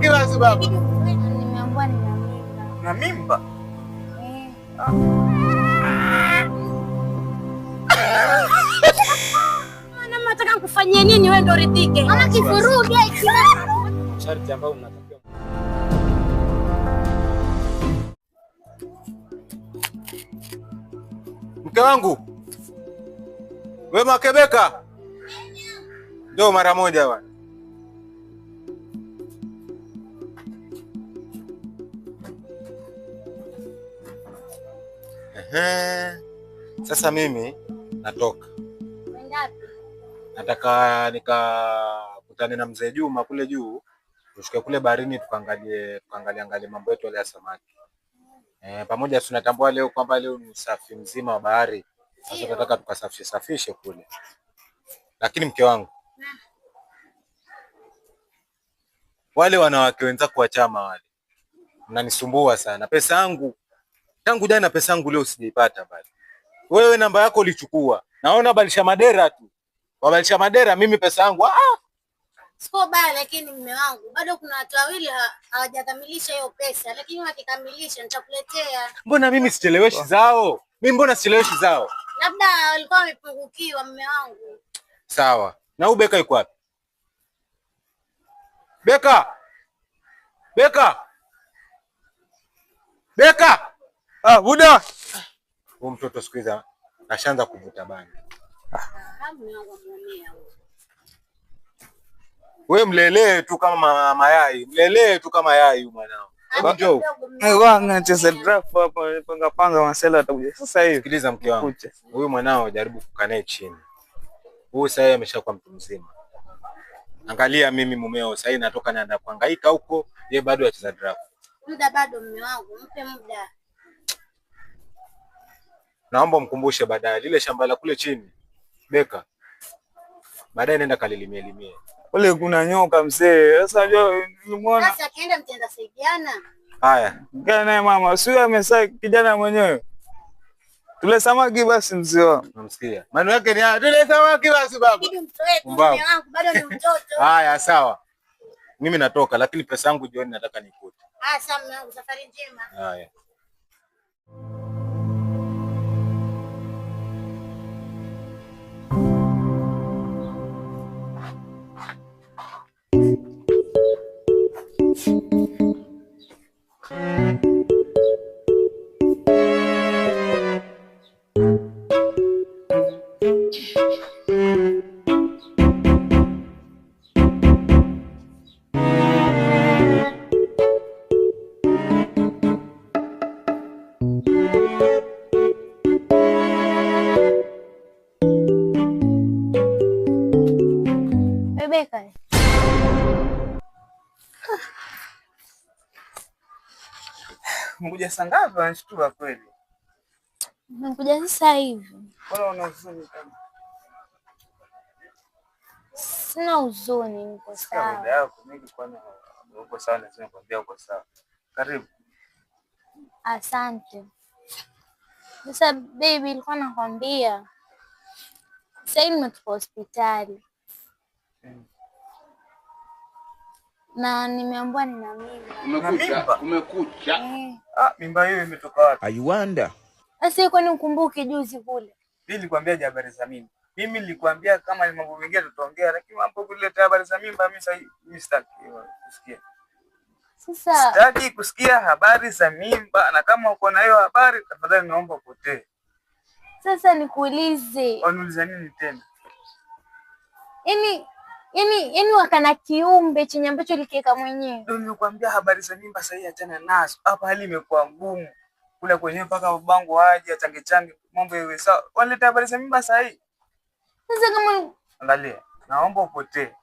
kila sababu. Nimeambiwa nina mimba. Na mimba? Mama nataka kufanyia nini wewe ndo ridhike? Mama kifuruge sharti ambao mnatakiwa. Mke wangu. Wewe Makebeka. Ndio mara moja bwana. Sasa mimi natoka. Ngapi? Nataka nikakutane na mzee Juma kule juu. Tushuke kule baharini tukaangalie mambo yetu ya samaki. Pamoja tunatambua leo kwamba leo ni usafi mzima wa bahari. Sasa tunataka tukasafishe kule. Lakini mke wangu, wale wanawake wenzako wa chama wale mnanisumbua sana. Pesa yangu tangu jana, pesa yangu leo sijaipata bali. Wewe namba yako ulichukua. Naona balisha madera tu. Wabalisha madera, mimi pesa yangu siko baya, lakini mume wangu bado kuna watu wawili hawajakamilisha hiyo pesa, lakini wakikamilisha nitakuletea. Mbona mimi sicheleweshi zao? Mbona sicheleweshi zao? Labda walikuwa wamepungukiwa mume wangu. Sawa. Na huyu Beka yuko wapi? Beka! Buda! Huyu mtoto siku hizi ashaanza kuvuta bangi. Mume wangu muonea. Wewe mlelee tu kama mayai. Mlelee tu kama yai mwanao. Njoo. Anacheza draft hapa panga Marcelo atakuja. Sasa hivi. Sikiliza mke wangu. Huyu mwanao jaribu kukanae chini. Huyu sasa ameshakuwa mtu mzima. Angalia mimi mumeo sasa natoka naenda kuhangaika huko, yeye bado anacheza draft. Muda bado mume wangu, mpe muda. Naomba mkumbushe baadaye lile shamba la kule chini. Beka. Baadaye nenda kalilimie. Kule kuna nyoka mzee. Sasa unajua nimeona. Sasa akienda mtenda saidiana. Haya. Kaa naye mama, sio amesaa kijana mwenyewe. Tule samaki basi mzee wangu. Namsikia. Maneno yake ni tule samaki basi baba. Bibi mtoe mume wangu bado ni mtoto. Haya sawa. Mimi natoka lakini pesa yangu jioni nataka nikute. Sawa mume wangu, safari njema. Haya. Beka. Mkuja sangapi anashtua kweli? Nimekuja sasa hivi. Bora una huzuni kama. Sina huzuni, niko sawa. Dada yako mimi kwani uko sawa, nasema kwambia uko sawa. Karibu. Asante. Sasa baby, nilikuwa nakwambia sasa nimetoka hospitali. Na nimeambiwa nina mimba. Umekucha. Mimba hiyo imetoka wapi? I wonder. Sasa kwani ukumbuke juzi kule? Mimi nilikwambia habari za mimba. Mimi nilikwambia kama ni mambo mengine tutaongea, lakini mambo kuleta habari za mimba mimi sitaki kusikia. Sasa sitaki kusikia habari za mimba, na kama uko na hiyo habari tafadhali naomba upotee. Sasa nikuulize. Uniuliza nini tena? Yaani wakana kiumbe chenye ambacho likiweka mwenyewe. Ndio nilikwambia habari za mimba sasa, achana nazo. Hapa hali imekuwa ngumu. Kule kwenyewe mpaka babangu aje change mambo iwe sawa. Wanaleta habari za mimba sasa hii. Sasa kama angalia, naomba upotee.